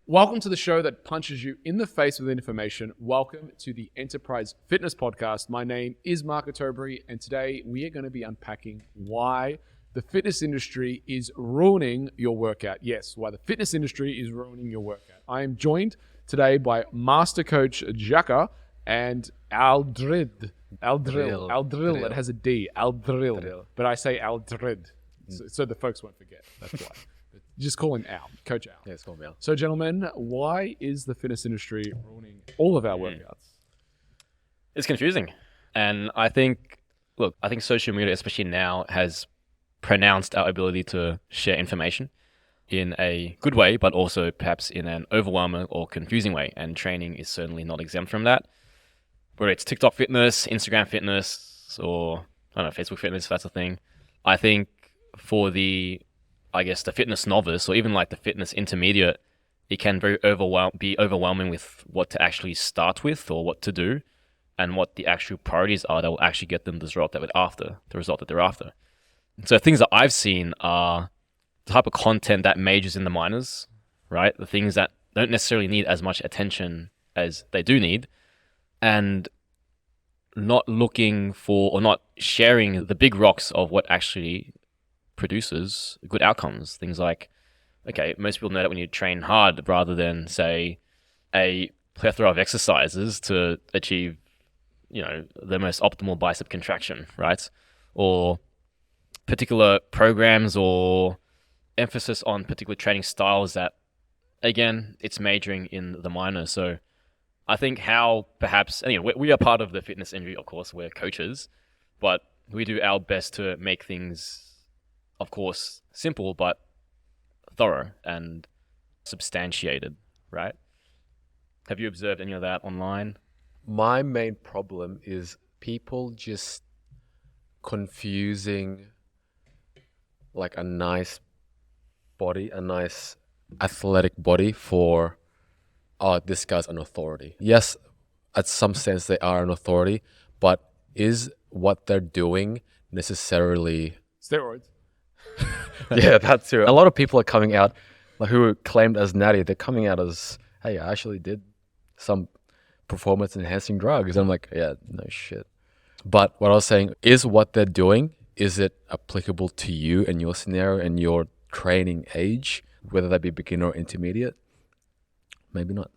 Welcome to the show that punches you in the face with information. Welcome to the Enterprise Fitness Podcast. My name is Mark Otobri, and today we are going to be unpacking why the fitness industry is ruining your workout. Yes, why the fitness industry is ruining your workout. I am joined today by Master Coach Jaka and Aldrid. Aldril. It has a D. Aldril. But I say Aldrid, so the folks won't forget. That's why. Just call him Al, Coach Al. Yeah, it's called Al. So, gentlemen, why is the fitness industry ruining all of our workouts? It's confusing. And I think social media, especially now, has pronounced our ability to share information in a good way, but also perhaps in an overwhelming or confusing way. And training is certainly not exempt from that. Whether it's TikTok fitness, Instagram fitness, or Facebook fitness, if that's a thing. I think for the fitness novice or even like the fitness intermediate, it can be overwhelming with what to actually start with or what to do and what the actual priorities are that will actually get them the result that they're after. So things that I've seen are the type of content that majors in the minors, right? The things that don't necessarily need as much attention as they do need, and not looking for or not sharing the big rocks of what actually produces good outcomes. Things like, most people know that we need to train hard rather than, say, a plethora of exercises to achieve, the most optimal bicep contraction, right? Or particular programs or emphasis on particular training styles that, again, it's majoring in the minor. So I think how perhaps, we are part of the fitness industry, of course, we're coaches, but we do our best to make things, of course, simple, but thorough and substantiated, right? Have you observed any of that online? My main problem is people just confusing like a nice body, a nice athletic body for, this guy's an authority. Yes, at some sense they are an authority, but is what they're doing necessarily Steroids. Yeah, that too. A lot of people are coming out, like who are claimed as natty, they're coming out as, hey, I actually did some performance enhancing drugs. And I'm like, yeah, no shit. But what I was saying is what they're doing, is it applicable to you and your scenario and your training age, whether that be beginner or intermediate? Maybe not.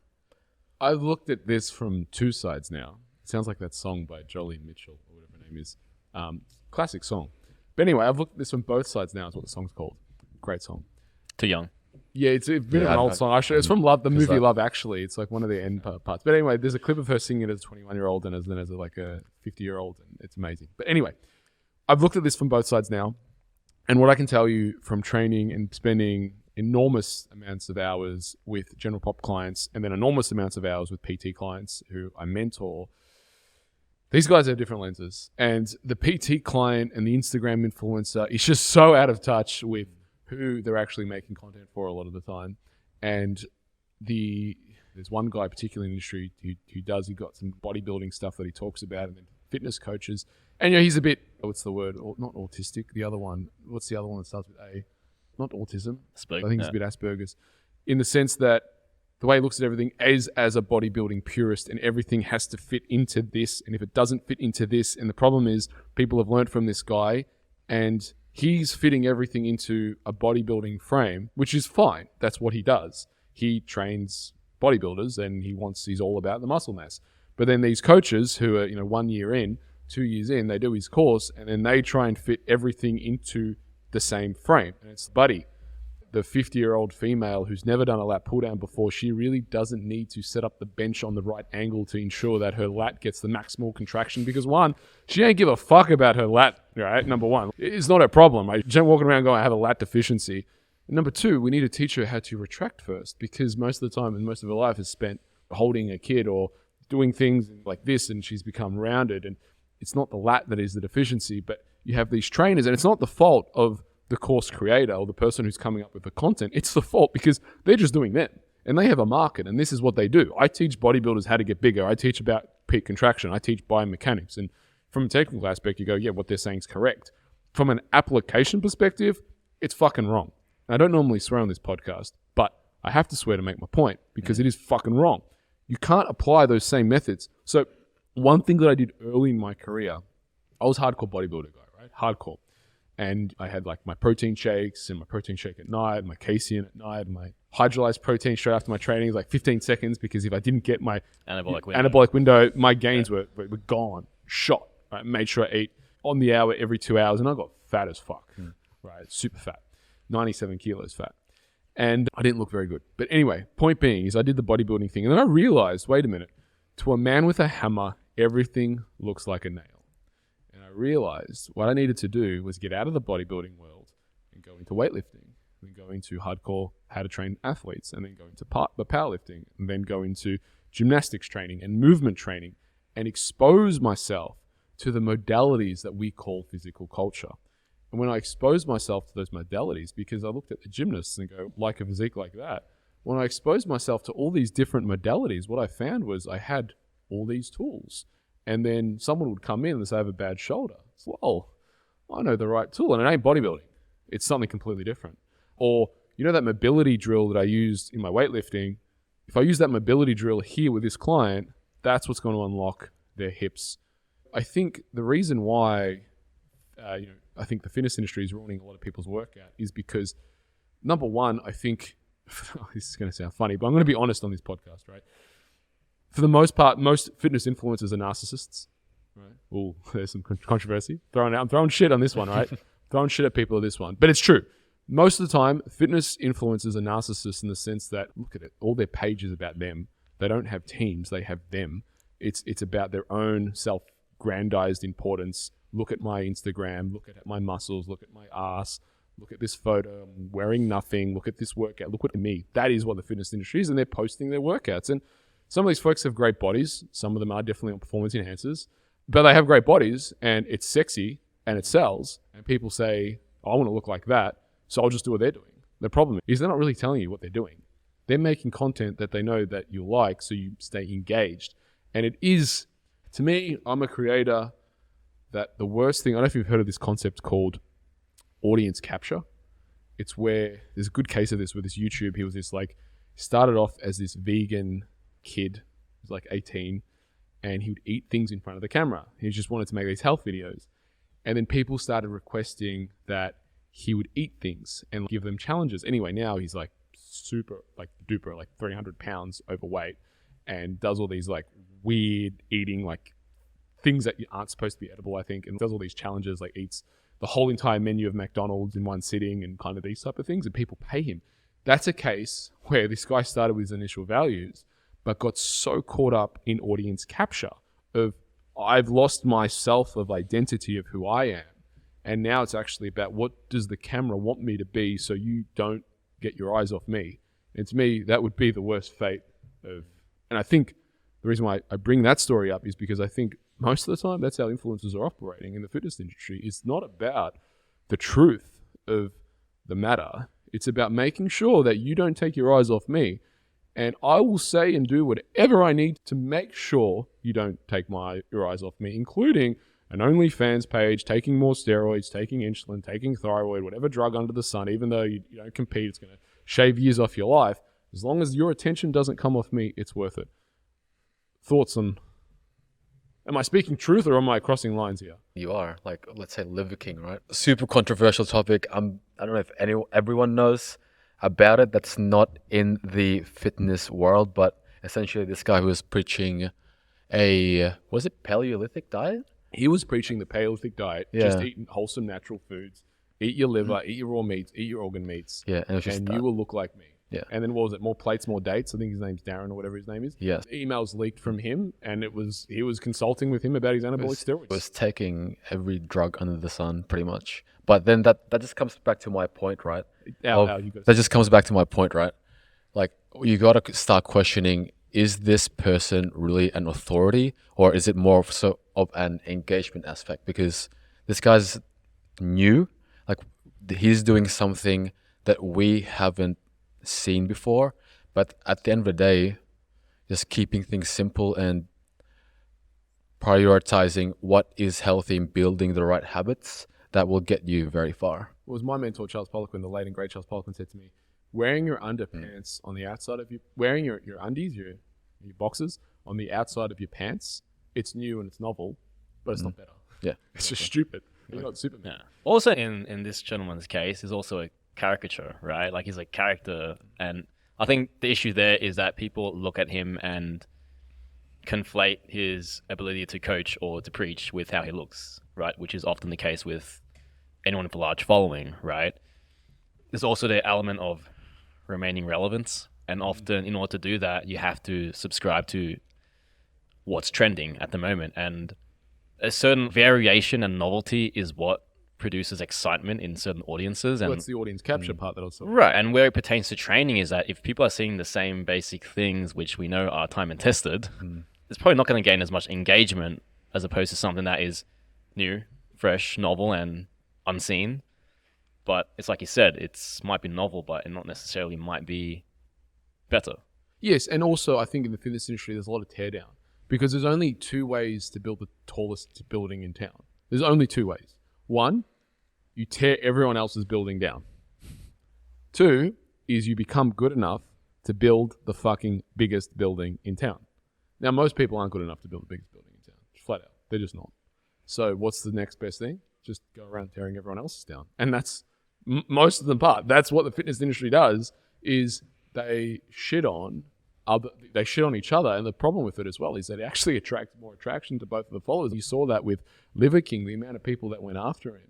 I've looked at this from two sides now. It sounds like that song by Jolene Mitchell, or whatever her name is. Classic song. But anyway, I've looked at this from both sides now, is what the song's called. Great song. Too young. Yeah, it's a bit of an old song. It's from the movie Love, actually. It's like one of the end parts. But anyway, there's a clip of her singing it as a 21-year-old and then as like a 50-year-old, and it's amazing. But anyway, I've looked at this from both sides now, and what I can tell you from training and spending enormous amounts of hours with general pop clients and then enormous amounts of hours with PT clients who I mentor, these guys have different lenses, and the PT client and the Instagram influencer is just so out of touch with who they're actually making content for a lot of the time. And there's one guy particularly in the industry who got some bodybuilding stuff that he talks about, and then fitness coaches. And he's a bit, what's the word? Not autistic. The other one, what's the other one that starts with A? Not autism. I think he's a bit Asperger's, in the sense that the way he looks at everything is as a bodybuilding purist, and everything has to fit into this. And if it doesn't fit into this, and the problem is people have learned from this guy, and he's fitting everything into a bodybuilding frame, which is fine. That's what he does. He trains bodybuilders, and he's all about the muscle mass. But then these coaches who are, 1 year in, 2 years in, they do his course, and then they try and fit everything into the same frame. And it's buddy. The 50-year-old female who's never done a lat pull down before, she really doesn't need to set up the bench on the right angle to ensure that her lat gets the maximal contraction, because one, she ain't give a fuck about her lat, right? Number one, it's not her problem. Right? She's walking around going, I have a lat deficiency. And number two, we need to teach her how to retract first, because most of the time and most of her life is spent holding a kid or doing things like this, and she's become rounded. And it's not the lat that is the deficiency, but you have these trainers, and it's not the fault of the course creator or the person who's coming up with the content. It's the fault because they're just doing them, and they have a market, and this is what they do. I teach bodybuilders how to get bigger. I teach about peak contraction. I teach biomechanics. And from a technical aspect, you go, yeah, what they're saying is correct. From an application perspective, it's fucking wrong. And I don't normally swear on this podcast, but I have to swear to make my point because it is fucking wrong. You can't apply those same methods. So one thing that I did early in my career, I was hardcore bodybuilder guy, right? Hardcore. And I had like my protein shakes and my protein shake at night, my casein at night, my hydrolyzed protein straight after my training, like 15 seconds, because if I didn't get my anabolic window, my gains were gone, shot. Right? Made sure I ate on the hour every 2 hours, and I got fat as fuck, right? Super fat, 97 kilos fat. And I didn't look very good. But anyway, point being is I did the bodybuilding thing, and then I realized, wait a minute, to a man with a hammer, everything looks like a nail. And I realized what I needed to do was get out of the bodybuilding world and go into weightlifting, and then go into hardcore how to train athletes, and then go into powerlifting, and then go into gymnastics training and movement training, and expose myself to the modalities that we call physical culture. And when I exposed myself to those modalities, because I looked at the gymnasts and go, like a physique like that, when I exposed myself to all these different modalities, what I found was I had all these tools. And then someone would come in and say, I have a bad shoulder. It's, well, I know the right tool, and it ain't bodybuilding. It's something completely different. Or, you know that mobility drill that I used in my weightlifting? If I use that mobility drill here with this client, that's what's going to unlock their hips. I think the reason why, I think the fitness industry is ruining a lot of people's workout is because, number one, I think, this is going to sound funny, but I'm going to be honest on this podcast, right? For the most part, most fitness influencers are narcissists, right? Oh, there's some controversy. I'm throwing shit on this one, right? Throwing shit at people on this one. But it's true. Most of the time, fitness influencers are narcissists in the sense that, look at it, all their pages about them. They don't have teams, they have them. It's about their own self-grandized importance. Look at my Instagram, look at my muscles, look at my ass, look at this photo, I'm wearing nothing, look at this workout, look at me. That is what the fitness industry is, and they're posting their workouts. And some of these folks have great bodies. Some of them are definitely on performance enhancers, but they have great bodies and it's sexy and it sells. And people say, I want to look like that, so I'll just do what they're doing. The problem is they're not really telling you what they're doing. They're making content that they know that you like, so you stay engaged. And it is, to me, I'm a creator that the worst thing, I don't know if you've heard of this concept called audience capture. It's where there's a good case of this with this YouTube. He was this started off as this vegan kid, he was like 18, and he would eat things in front of the camera. He just wanted to make these health videos. And then people started requesting that he would eat things and give them challenges. Anyway, now he's like super, duper, 300 pounds overweight and does all these weird eating, things that aren't supposed to be edible, I think, and does all these challenges, eats the whole entire menu of McDonald's in one sitting and kind of these type of things, and people pay him. That's a case where this guy started with his initial values, but got so caught up in audience capture of, I've lost my self of identity of who I am. And now it's actually about what does the camera want me to be so you don't get your eyes off me. And to me, that would be the worst fate of, and I think the reason why I bring that story up is because I think most of the time that's how influencers are operating in the fitness industry. It's not about the truth of the matter. It's about making sure that you don't take your eyes off me. And I will say and do whatever I need to make sure you don't take your eyes off me, including an OnlyFans page, taking more steroids, taking insulin, taking thyroid, whatever drug under the sun, even though you don't compete, it's going to shave years off your life. As long as your attention doesn't come off me, it's worth it. Thoughts on, am I speaking truth or am I crossing lines here? You are, let's say Liver King, right? Super controversial topic. I don't know if everyone knows about it that's not in the fitness world, but essentially this guy who was preaching was it Paleolithic diet? He was preaching the Paleolithic diet, just eat wholesome natural foods, eat your liver, eat your raw meats, eat your organ meats, and you will look like me. Yeah. And then what was it? More plates, more dates. I think his name's Darren or whatever his name is. Yes. Emails leaked from him, and he was consulting with him about his anabolic steroids. Was taking every drug under the sun, pretty much. But then that just comes back to my point, right? That just comes back to my point, right? You got to start questioning, is this person really an authority, or is it more of an engagement aspect? Because this guy's new, he's doing something that we haven't seen before, but at the end of the day, just keeping things simple and prioritizing what is healthy and building the right habits that will get you very far. It was my mentor, Charles Poliquin, the late and great Charles Poliquin, said to me, wearing your underpants on the outside of wearing your undies, your boxers on the outside of your pants, it's new and it's novel, but it's not better. Yeah. It's just stupid. You're not Superman. Yeah. Also, in this gentleman's case, is also a caricature, right? Like he's a character, and I think the issue there is that people look at him and conflate his ability to coach or to preach with how he looks, right? Which is often the case with anyone with a large following, right? There's also the element of remaining relevant, and often in order to do that, you have to subscribe to what's trending at the moment, and a certain variation and novelty is what produces excitement in certain audiences. Well, And that's the audience capture part that also. right, and where it pertains to training is that if people are seeing the same basic things, which we know are time and tested, it's probably not going to gain as much engagement as opposed to something that is new, fresh, novel, and unseen. But it's like you said, it might be novel, but it not necessarily might be better. Yes, and also I think in the fitness industry there's a lot of teardown because there's only two ways to build the tallest building in town. There's only two ways. One, you tear everyone else's building down. Two is you become good enough to build the fucking biggest building in town. Now, most people aren't good enough to build the biggest building in town. Flat out. They're just not. So what's the next best thing? Just go around tearing everyone else's down. And that's most of the part. That's what the fitness industry does, is they shit on each other. And the problem with it as well is that it actually attracts more attraction to both of the followers. You saw that with Liver King, the amount of people that went after him.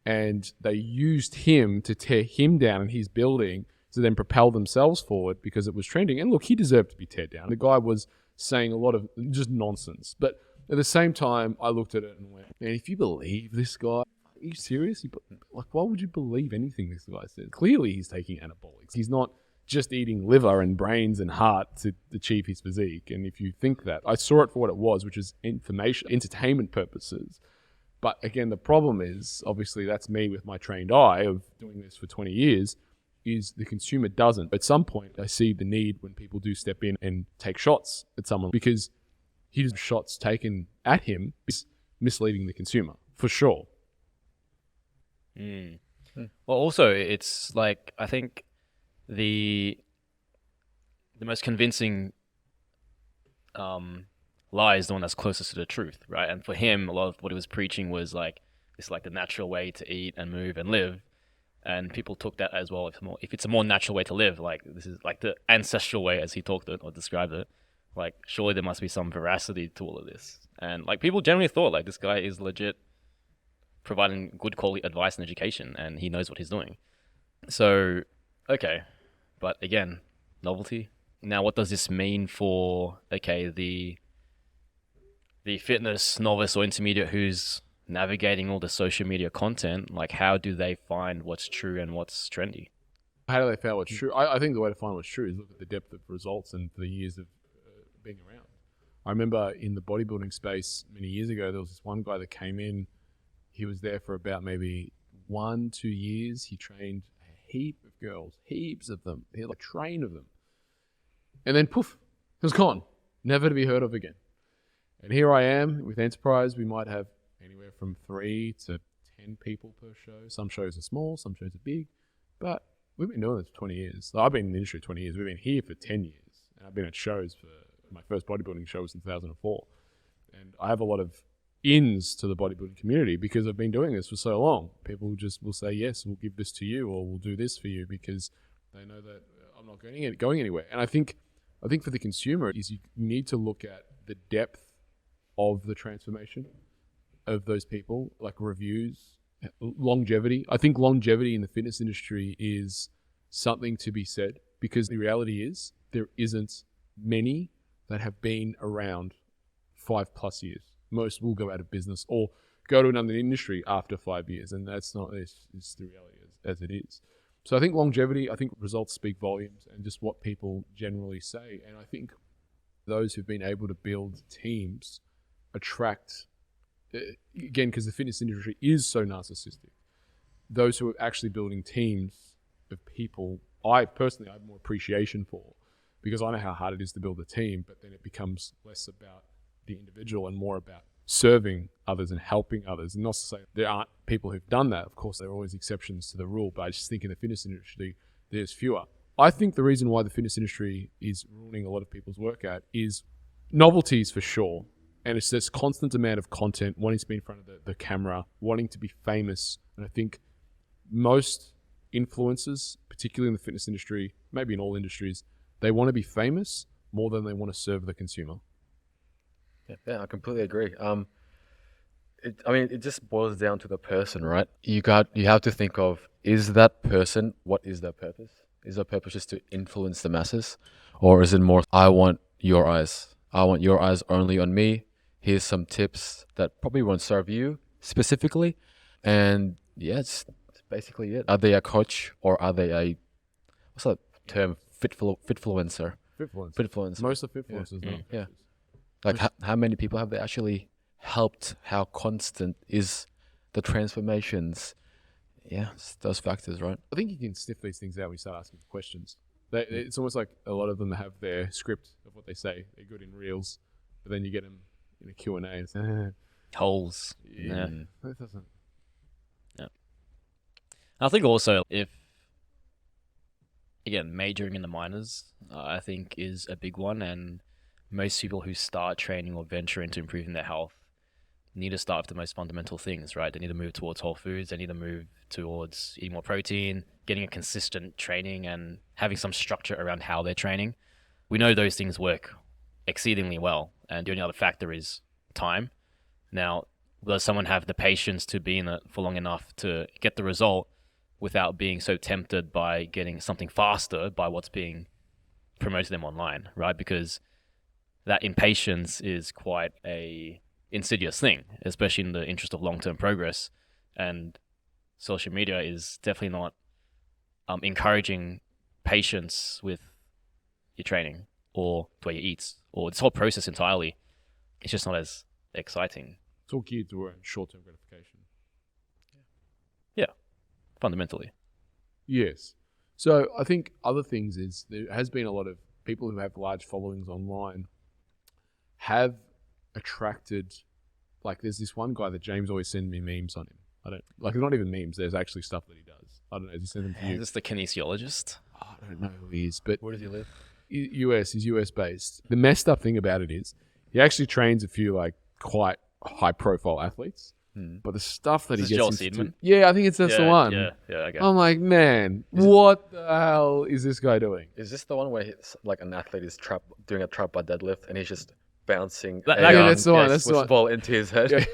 And they used him to tear him down in his building to then propel themselves forward because it was trending. And look, he deserved to be teared down. The guy was saying a lot of just nonsense. But at the same time, I looked at it and went, man, if you believe this guy, are you serious? Like, why would you believe anything this guy says? Clearly, he's taking anabolics. He's not just eating liver and brains and heart to achieve his physique. And if you think that, I saw it for what it was, which is information, entertainment purposes. But again, the problem is, obviously, that's me with my trained eye of doing this for 20 years, is the consumer doesn't. At some point, I see the need when people do step in and take shots at someone because his shots taken at him is misleading the consumer, for sure. Well, also, it's like, I think the most convincing lie is the one that's closest to the truth, right? And for him, a lot of what he was preaching was like, it's like the natural way to eat and move and live. And people took that as well. If it's a more natural way to live, like this is like the ancestral way as he talked it or described it, like surely there must be some veracity to all of this. And like people generally thought like this guy is legit providing good quality advice and education and he knows what he's doing. So, okay. But again, novelty. Now, what does this mean for, okay, the fitness novice or intermediate who's navigating all the social media content? Like, how do they find what's true and what's trendy? How do they find what's true? I think the way to find what's true is look at the depth of results and the years of being around. I remember in the bodybuilding space many years ago, there was this one guy that came in. He was there for about maybe 1-2 years. He trained a heap of girls, heaps of them. He had like a train of them. And then poof, he was gone, never to be heard of again. And here I am with Enterprise. We might have anywhere from 3 to 10 people per show. Some shows are small, some shows are big, but we've been doing this for 20 years. So I've been in the industry 20 years. We've been here for 10 years. And I've been at shows for my first bodybuilding show was in 2004. And I have a lot of ins to the bodybuilding community because I've been doing this for so long. People just will say, yes, we'll give this to you or we'll do this for you because they know that I'm not going anywhere. And I think for the consumer is you need to look at the depth of the transformation of those people, like reviews, longevity. I think longevity in the fitness industry is something to be said because the reality is there isn't many that have been around 5+ years. Most will go out of business or go to another industry after 5 years, and that's not it's the reality as it is. So I think longevity, I think results speak volumes and just what people generally say. And I think those who've been able to build teams attract, again, because the fitness industry is so narcissistic, those who are actually building teams of people, I personally have more appreciation for because I know how hard it is to build a team, but then it becomes less about the individual and more about serving others and helping others. And not to say there aren't people who've done that. Of course, there are always exceptions to the rule, but I just think in the fitness industry, there's fewer. I think the reason why the fitness industry is ruining a lot of people's workout is novelties for sure. And it's this constant demand of content, wanting to be in front of the camera, wanting to be famous. And I think most influencers, particularly in the fitness industry, maybe in all industries, they want to be famous more than they want to serve the consumer. Yeah, I completely agree. It just boils down to the person, right? You have to think of, is that person, what is their purpose? Is their purpose just to influence the masses? Or is it more, I want your eyes. I want your eyes only on me. Here's some tips that probably won't serve you specifically. And yeah, it's basically it. Are they a coach or are they a, what's that term? Fitfluencer. Fitfluencer. Most of fitfluencers, Yeah. not Yeah. coaches. Like how many people have they actually helped? How constant is the transformations? Yeah, it's those factors, right? I think you can sniff these things out when you start asking questions. It's almost like a lot of them have their script of what they say. They're good in reels, but then you get them in a Q&A and it's Holes. yeah. That doesn't. I think also if, again, majoring in the minors, I think is a big one. And most people who start training or venture into improving their health need to start with the most fundamental things, right? They need to move towards whole foods. They need to move towards eating more protein, getting a consistent training and having some structure around how they're training. We know those things work exceedingly well. And the only other factor is time. Now, does someone have the patience to be in it for long enough to get the result without being so tempted by getting something faster by what's being promoted to them online, right? Because that impatience is quite a insidious thing, especially in the interest of long-term progress. And social media is definitely not encouraging patience with your training or the way you eat or this whole process entirely. It's just not as exciting. It's all geared toward short-term gratification. Yeah, fundamentally. Yes. So I think other things is there has been a lot of people who have large followings online have attracted, like there's this one guy that James always sends me memes on him. I don't, like not even memes, there's actually stuff that he does. I don't know, does he send them to you? Is this the kinesiologist? I don't know who he is, but Where does he live? US, he's US based. The messed up thing about it is he actually trains a few like quite high profile athletes. But the stuff that Is he this gets Joel into, Seedman? yeah, I think that's the one. Yeah, okay. I'm like, man, what the hell is this guy doing? Is this the one where he's, like an athlete is doing a trap by deadlift and he's just bouncing that's the one. That's the one. ball into his head? Yeah.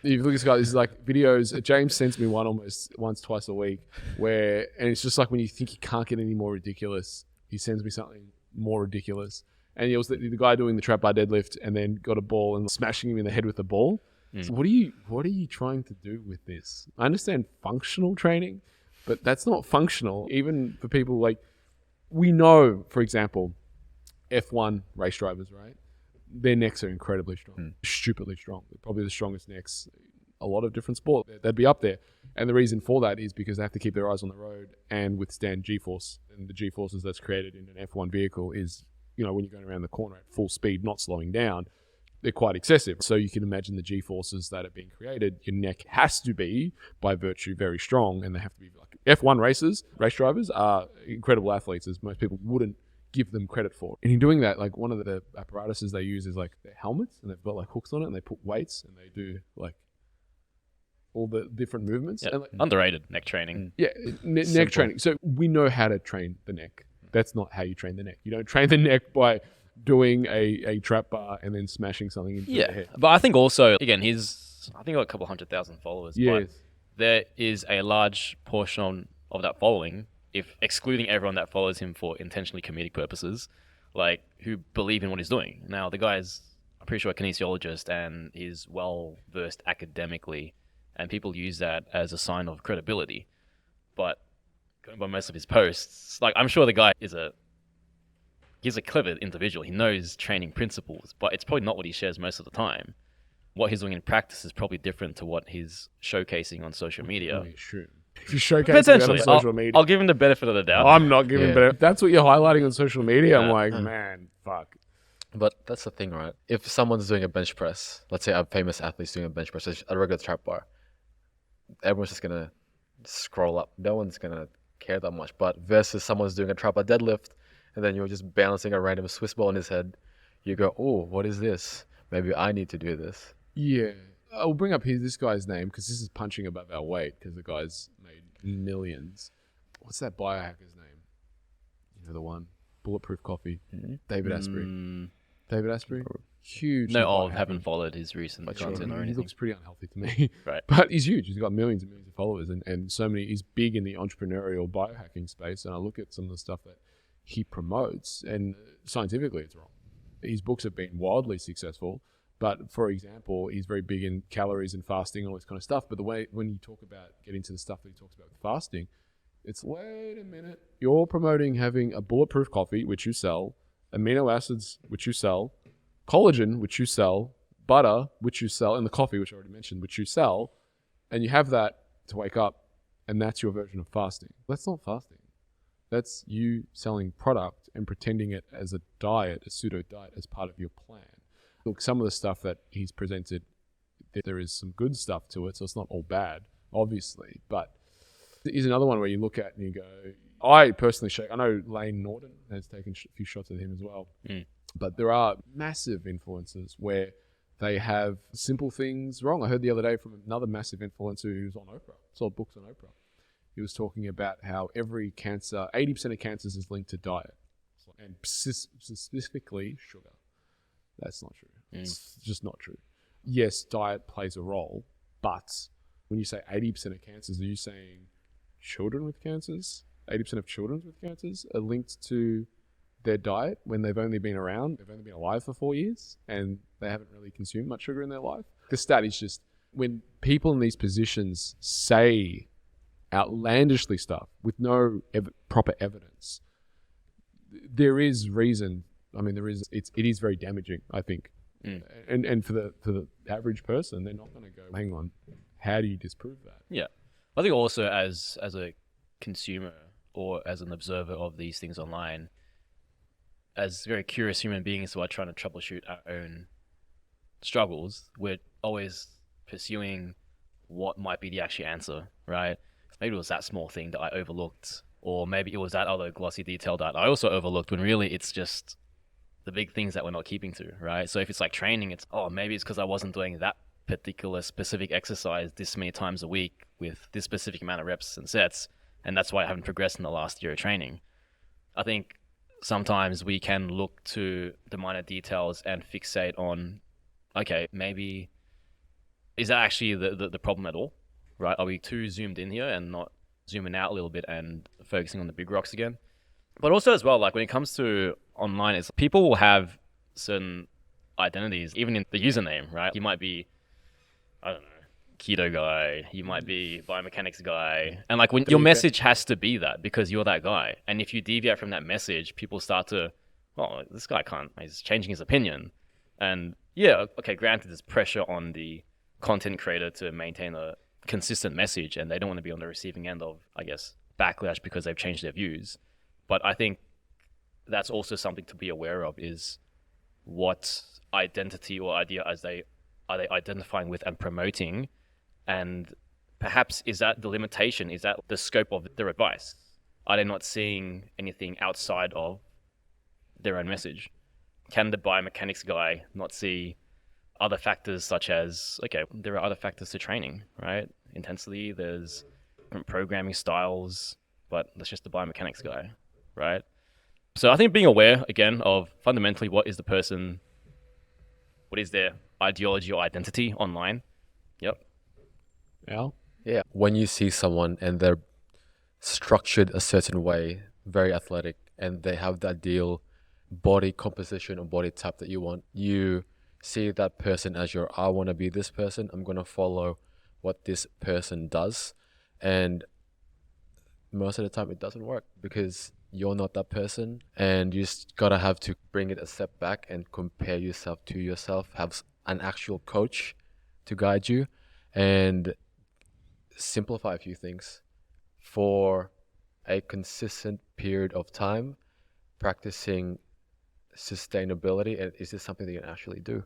You look at this guy. This is like videos. James sends me one almost once, twice a week, and it's just like when you think you can't get any more ridiculous, he sends me something more ridiculous. And it was the guy doing the trap bar deadlift and then got a ball and smashing him in the head with the ball. So what are you trying to do with this? I understand functional training, but that's not functional. Even for people like, we know, for example, F1 race drivers, right? Their necks are incredibly strong, stupidly strong. They're probably the strongest necks a lot of different sports. They'd be up there. And the reason for that is because they have to keep their eyes on the road and withstand G-force. And the G-forces that's created in an F1 vehicle is, when you're going around the corner at full speed, not slowing down, they're quite excessive. So you can imagine the G-forces that are being created. Your neck has to be, by virtue, very strong. And they have to be like F1 race drivers are incredible athletes, as most people wouldn't give them credit for. And in doing that, like one of the apparatuses they use is like their helmets, and they've got like hooks on it, and they put weights, and they do like all the different movements. Yeah, and, like, underrated neck training. Yeah, neck training. So we know how to train the neck. That's not how you train the neck. You don't train the neck by doing a trap bar and then smashing something into the head. But I think also, again, I think got a couple 100,000 followers. Yes. But there is a large portion of that following, if excluding everyone that follows him for intentionally comedic purposes, like who believe in what he's doing. Now, the guy's, I'm pretty sure, a kinesiologist and he's well versed academically, and people use that as a sign of credibility. But going by most of his posts, like I'm sure the guy he's a clever individual. He knows training principles, but it's probably not what he shares most of the time. What he's doing in practice is probably different to what he's showcasing on social media. Sure. If you showcase it Potentially, on social media, I'll give him the benefit of the doubt. I'm not giving better. If that's what you're highlighting on social media, I'm Yeah. like, man, fuck. But that's the thing, right? If someone's doing a bench press, let's say a famous athlete's doing a bench press, a regular trap bar, everyone's just gonna scroll up. No one's gonna care that much. But versus someone's doing a trap or deadlift, and then you're just balancing a random Swiss ball in his head, you go, oh, what is this? Maybe I need to do this. Yeah. I'll bring up this guy's name because this is punching above our weight because the guy's made millions. What's that biohacker's name? You know the one? Bulletproof Coffee. David Asprey. David Asprey? Huge. No, I haven't followed his recent content or He anything. looks pretty unhealthy to me. Right. But he's huge. He's got millions and millions of followers and so many. He's big in the entrepreneurial biohacking space. And I look at some of the stuff that he promotes and scientifically it's wrong. His books have been wildly successful. But for example, he's very big in calories and fasting and all this kind of stuff. But the way when you talk about getting to the stuff that he talks about with fasting, it's wait a minute. You're promoting having a bulletproof coffee, which you sell, amino acids, which you sell, collagen, which you sell, butter, which you sell, and the coffee, which I already mentioned, which you sell, and you have that to wake up, and that's your version of fasting. That's not fasting. That's you selling product and pretending it as a diet, a pseudo diet, as part of your plan. Look, some of the stuff that he's presented, there is some good stuff to it, so it's not all bad, obviously. But here's another one where you look at and you go, I personally shake. I know Lane Norton has taken a few shots at him as well. But there are massive influences where they have simple things wrong. I heard the other day from another massive influencer who's on Oprah, sold books on Oprah. He was talking about how every cancer, 80% of cancers is linked to diet, and specifically sugar. That's not true. It's just not true. Yes, diet plays a role, but when you say 80% of cancers, are you saying children with cancers? 80% of children with cancers are linked to their diet when they've only been around, they've only been alive for 4 years, and they haven't really consumed much sugar in their life. The stat is just when people in these positions say outlandishly stuff with no proper evidence, there is reason. I mean, it is very damaging, I think. And for the average person, they're not going to go, hang on, how do you disprove that? Yeah. I think also as a consumer or as an observer of these things online, as very curious human beings who are trying to troubleshoot our own struggles, we're always pursuing what might be the actual answer, right? Maybe it was that small thing that I overlooked, or maybe it was that other glossy detail that I also overlooked, when really it's just the big things that we're not keeping to, right? So if it's like training, it's, maybe it's because I wasn't doing that particular specific exercise this many times a week with this specific amount of reps and sets, and that's why I haven't progressed in the last year of training. I think sometimes we can look to the minor details and fixate on, okay, maybe is that actually the problem at all, right? Are we too zoomed in here and not zooming out a little bit and focusing on the big rocks again? But also as well, like when it comes to online, is people will have certain identities, even in the username, right? You might be, I don't know, keto guy, you might be biomechanics guy. And like when your message has to be that because you're that guy. And if you deviate from that message, people start to, this guy he's changing his opinion. And yeah, okay, granted there's pressure on the content creator to maintain a consistent message and they don't want to be on the receiving end of, I guess, backlash because they've changed their views. But I think that's also something to be aware of, is what identity or idea are they identifying with and promoting, and perhaps is that the limitation? Is that the scope of their advice? Are they not seeing anything outside of their own message? Can the biomechanics guy not see other factors such as, okay, there are other factors to training, right? Intensity, there's different programming styles, but that's just the biomechanics guy, right? So I think being aware, again, of fundamentally what is their ideology or identity online. Yep. Yeah. When you see someone and they're structured a certain way, very athletic, and they have that ideal body composition or body type that you want, you see that person as I want to be this person. I'm going to follow what this person does. And most of the time it doesn't work because you're not that person, and you just gotta have to bring it a step back and compare yourself to yourself, have an actual coach to guide you, and simplify a few things for a consistent period of time, practicing sustainability. And is this something that you can actually do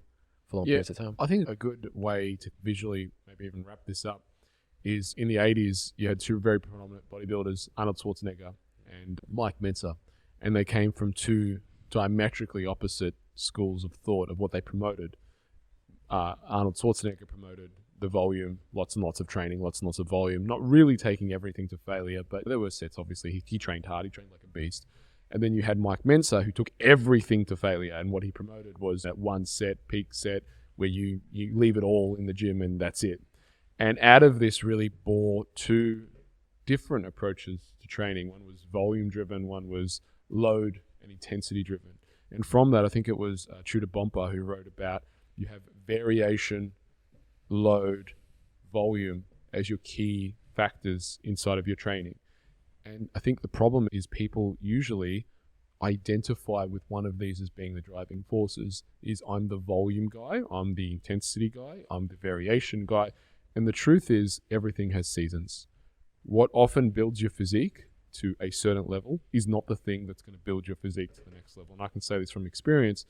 for long periods of time? I think a good way to visually maybe even wrap this up is in the 80s, you had two very prominent bodybuilders, Arnold Schwarzenegger and Mike Mensa, and they came from two diametrically opposite schools of thought of what they promoted. Arnold Schwarzenegger promoted the volume, lots and lots of training, lots and lots of volume, not really taking everything to failure, but there were sets, obviously. He trained hard, he trained like a beast. And then you had Mike Mensa, who took everything to failure, and what he promoted was that one set, peak set, where you leave it all in the gym and that's it. And out of this really bore two different approaches to training. One was volume driven, one was load and intensity driven. And from that, I think it was Tudor Bompa who wrote about you have variation, load, volume as your key factors inside of your training. And I think the problem is people usually identify with one of these as being the driving forces. Is I'm the volume guy, I'm the intensity guy, I'm the variation guy. And the truth is everything has seasons. What often builds your physique to a certain level is not the thing that's going to build your physique to the next level. And I can say this from experience.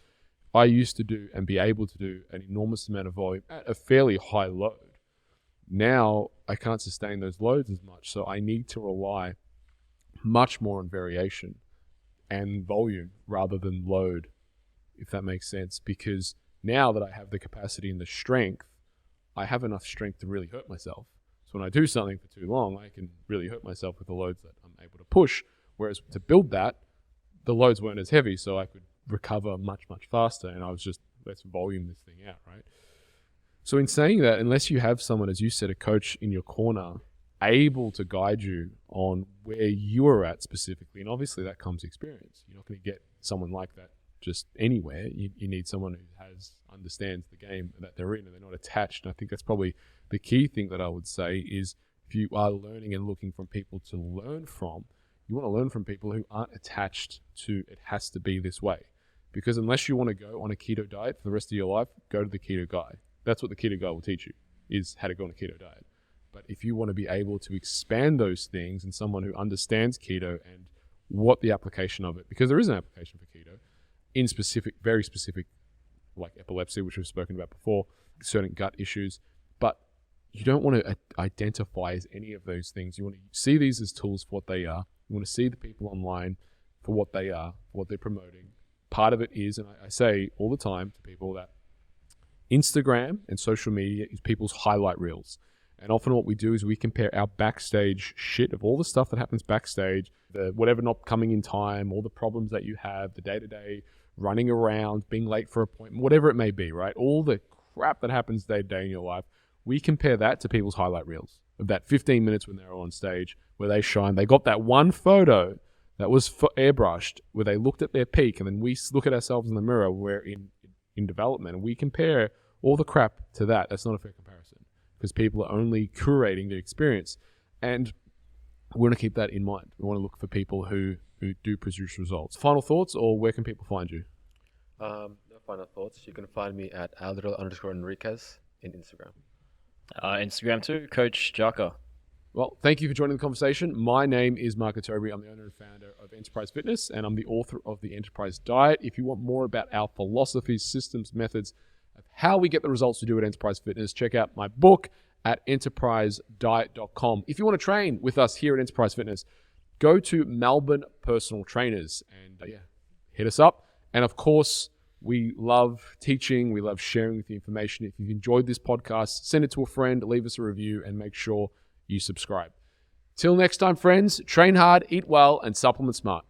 I used to do and be able to do an enormous amount of volume at a fairly high load. Now I can't sustain those loads as much, so I need to rely much more on variation and volume rather than load, if that makes sense, because now that I have the capacity and the strength, I have enough strength to really hurt myself. So when I do something for too long, I can really hurt myself with the loads that I'm able to push, whereas to build that, the loads weren't as heavy, so I could recover much, much faster, and I was just, let's volume this thing out, right? So in saying that, unless you have someone, as you said, a coach in your corner, able to guide you on where you are at specifically, and obviously that comes experience. You're not going to get someone like that just anywhere. You need someone who understands the game that they're in and they're not attached. And I think that's probably the key thing that I would say is if you are learning and looking from people to learn from, you want to learn from people who aren't attached to it has to be this way. Because unless you want to go on a keto diet for the rest of your life, go to the keto guy. That's what the keto guy will teach you, is how to go on a keto diet. But if you want to be able to expand those things and someone who understands keto and what the application of it, because there is an application for keto in specific, very specific, like epilepsy, which we've spoken about before, certain gut issues, but you don't want to identify as any of those things. You want to see these as tools for what they are. You want to see the people online for what they are, for what they're promoting. Part of it is, and I say all the time to people that Instagram and social media is people's highlight reels. And often what we do is we compare our backstage shit of all the stuff that happens backstage, the whatever not coming in time, all the problems that you have, the day-to-day running around, being late for an appointment, whatever it may be, right? All the crap that happens day-to-day in your life, we compare that to people's highlight reels of that 15 minutes when they're on stage where they shine. They got that one photo that was airbrushed where they looked at their peak, and then we look at ourselves in the mirror, we're in development, and we compare all the crap to that. That's not a fair comparison because people are only curating the experience, and we want to keep that in mind. We want to look for people who do produce results. Final thoughts, or where can people find you? No final thoughts. You can find me at Aldril_Enriquez in Instagram. Instagram too, Coach Jaka. Well, thank you for joining the conversation. My name is Marco Toby. I'm the owner and founder of Enterprise Fitness, and I'm the author of the Enterprise Diet. If you want more about our philosophies, systems, methods of how we get the results we do at Enterprise Fitness, check out my book at enterprisediet.com. If you want to train with us here at Enterprise Fitness, go to Melbourne Personal Trainers and hit us up. And of course, we love teaching. We love sharing with you information. If you've enjoyed this podcast, send it to a friend, leave us a review, and make sure you subscribe. Till next time, friends, train hard, eat well, and supplement smart.